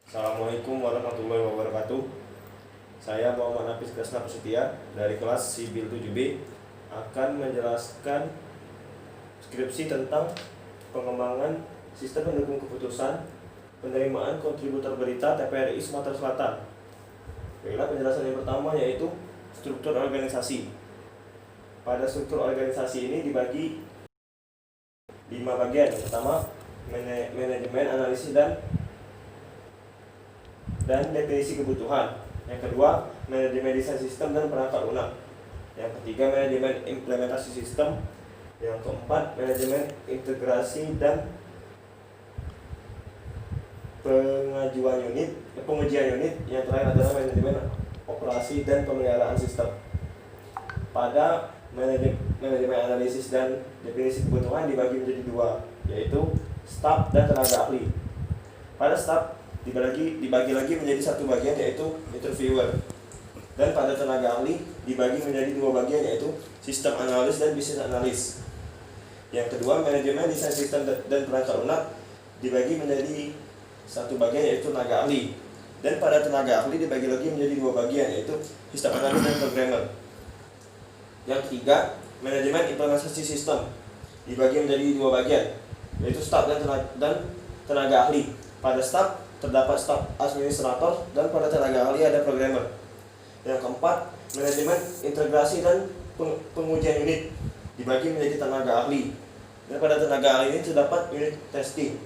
Assalamualaikum warahmatullahi wabarakatuh. Saya Muhammad Nafis Kresna Prasetya dari kelas Sibil 7B akan menjelaskan skripsi tentang pengembangan sistem pendukung keputusan penerimaan kontributor berita TPRI Sumatera Selatan. Baiklah, penjelasan yang pertama yaitu struktur organisasi. Pada struktur organisasi ini dibagi 5 bagian. Yang pertama, manajemen, analisis, dan definisi kebutuhan. Yang kedua, manajemen desain sistem dan perangkat lunak. Yang ketiga, manajemen implementasi sistem. Yang keempat, manajemen integrasi dan pengujian unit. Yang terakhir adalah manajemen operasi dan pemeliharaan sistem. Pada manajemen analisis dan definisi kebutuhan dibagi menjadi 2, yaitu staf dan tenaga ahli. Pada staf dibagi lagi menjadi 1 bagian, yaitu interviewer. Dan pada tenaga ahli dibagi menjadi 2 bagian, yaitu sistem analis dan bisnis analis. Yang kedua, manajemen desain sistem dan perangkat lunak dibagi menjadi 1 bagian, yaitu tenaga ahli. Dan pada tenaga ahli dibagi lagi menjadi 2 bagian, yaitu sistem analis dan programmer. Yang ketiga, manajemen implementasi sistem dibagi menjadi 2 bagian, yaitu staf dan tenaga ahli. Pada staf terdapat staf administrator dan pada tenaga ahli ada programmer. Yang keempat, manajemen integrasi dan pengujian unit dibagi menjadi tenaga ahli. Dan pada tenaga ahli ini terdapat unit testing.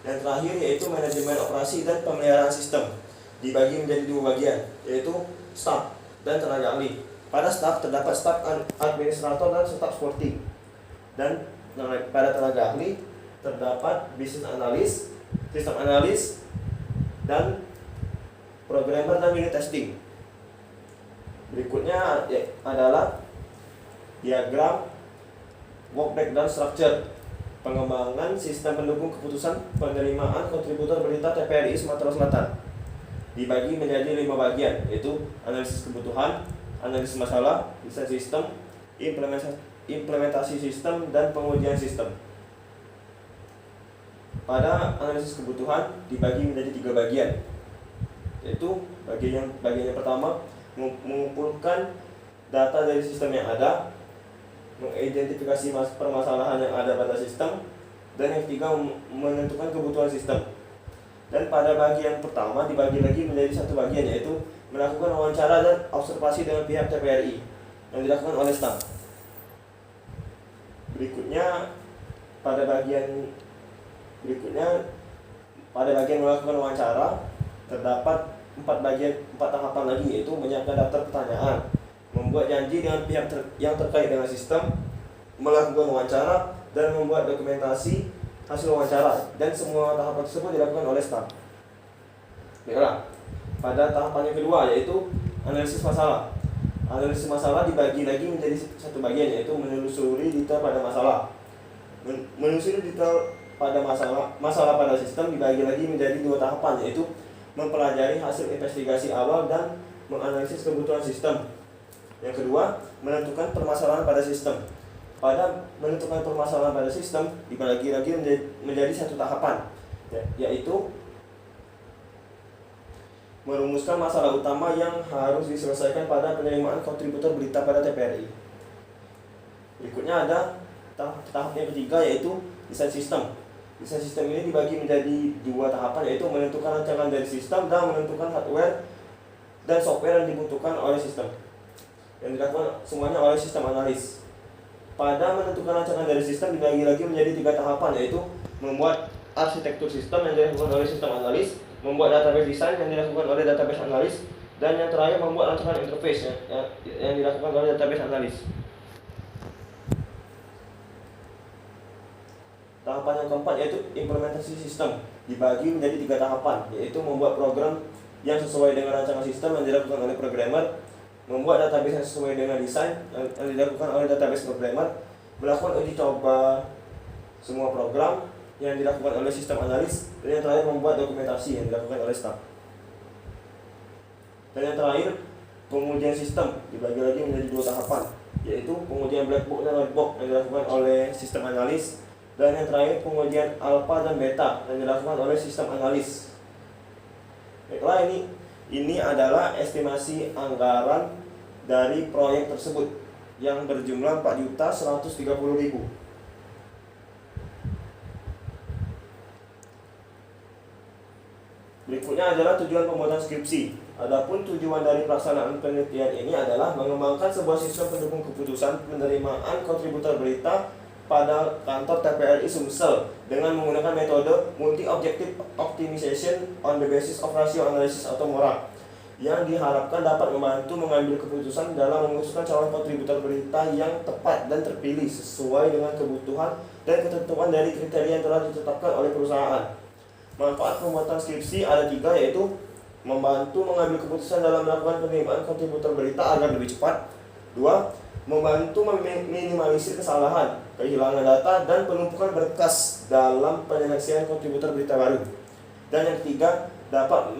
Yang terakhir yaitu manajemen operasi dan pemeliharaan sistem dibagi menjadi 2 bagian, yaitu staf dan tenaga ahli. Pada staf terdapat staf administrator dan staf supporting. Dan pada tenaga ahli terdapat bisnis analis, sistem analis, dan programmer dan unit testing. Berikutnya adalah diagram work breakdown structure pengembangan sistem pendukung keputusan penerimaan kontributor berita TPRI Sumatera Selatan. Dibagi menjadi 5 bagian, yaitu analisis kebutuhan, analisis masalah, desain sistem, implementasi sistem, dan pengujian sistem. Pada analisis kebutuhan dibagi menjadi 3 bagian, yaitu bagian yang pertama mengumpulkan data dari sistem yang ada, mengidentifikasi permasalahan yang ada pada sistem, dan yang ketiga menentukan kebutuhan sistem. Dan pada bagian pertama dibagi lagi menjadi 1 bagian, yaitu melakukan wawancara dan observasi dengan pihak TPRI yang dilakukan oleh staf. Berikutnya pada bagian melakukan wawancara terdapat 4 tahapan lagi, yaitu menyiapkan daftar pertanyaan, membuat janji dengan pihak yang terkait dengan sistem, melakukan wawancara, dan membuat dokumentasi hasil wawancara. Dan semua tahapan tersebut dilakukan oleh staf. Baiklah, pada tahapan yang kedua yaitu analisis masalah. Analisis masalah dibagi lagi menjadi 1 bagian, yaitu menelusuri detail pada masalah. Menelusuri detail pada masalah pada sistem dibagi lagi menjadi 2 tahapan, yaitu mempelajari hasil investigasi awal dan menganalisis kebutuhan sistem. Yang kedua, menentukan permasalahan pada sistem. Pada menentukan permasalahan pada sistem dibagi lagi menjadi 1 tahapan, yaitu merumuskan masalah utama yang harus diselesaikan pada penerimaan kontributor berita pada TPRI. Berikutnya ada tahap yang ketiga, yaitu desain sistem. Desain sistem ini dibagi menjadi 2 tahapan, yaitu menentukan rancangan dari sistem dan menentukan hardware dan software yang dibutuhkan oleh sistem, yang dilakukan semuanya oleh sistem analis. Pada menentukan rancangan dari sistem dibagi lagi menjadi 3 tahapan, yaitu membuat arsitektur sistem yang dilakukan oleh sistem analis, membuat database desain yang dilakukan oleh database analis, dan yang terakhir membuat rancangan interface yang dilakukan oleh database analis. Tahapan yang keempat yaitu implementasi sistem dibagi menjadi 3 tahapan, yaitu membuat program yang sesuai dengan rancangan sistem yang dilakukan oleh programmer, membuat database yang sesuai dengan desain yang dilakukan oleh database programmer, melakukan uji coba semua program yang dilakukan oleh sistem analis, dan yang terakhir membuat dokumentasi yang dilakukan oleh staf. Dan yang terakhir, pengujian sistem dibagi lagi menjadi 2 tahapan, yaitu pengujian black box dan white box yang dilakukan oleh sistem analis, dan yang terakhir pengujian alpha dan beta yang dilakukan oleh sistem analis. Baiklah, ini adalah estimasi anggaran dari proyek tersebut yang berjumlah 4.130.000. Berikutnya adalah tujuan pembuatan skripsi. Adapun tujuan dari pelaksanaan penelitian ini adalah mengembangkan sebuah sistem pendukung keputusan penerimaan kontributor berita pada kantor TPRI Sumsel dengan menggunakan metode multi-objective optimization on the basis of ratio analysis atau MORA, yang diharapkan dapat membantu mengambil keputusan dalam memutuskan calon kontributor berita yang tepat dan terpilih sesuai dengan kebutuhan dan ketentuan dari kriteria yang telah ditetapkan oleh perusahaan. Manfaat pembuatan skripsi ada 3, yaitu membantu mengambil keputusan dalam melakukan penerimaan kontributor berita agar lebih cepat. 2. Membantu meminimalisir kesalahan, kehilangan data, dan penumpukan berkas dalam penyeleksian kontributor berita baru. Dan yang ketiga, dapat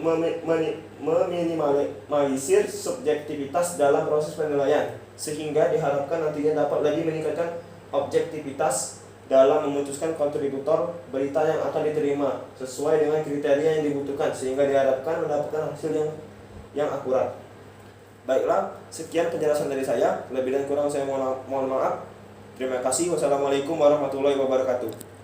meminimalisir subjektivitas dalam proses penilaian, sehingga diharapkan nantinya dapat lebih meningkatkan objektivitas dalam memutuskan kontributor berita yang akan diterima sesuai dengan kriteria yang dibutuhkan, sehingga diharapkan mendapatkan hasil yang akurat. Baiklah, sekian penjelasan dari saya. Lebih dan kurang saya mohon maaf. Terima kasih. Wassalamualaikum warahmatullahi wabarakatuh.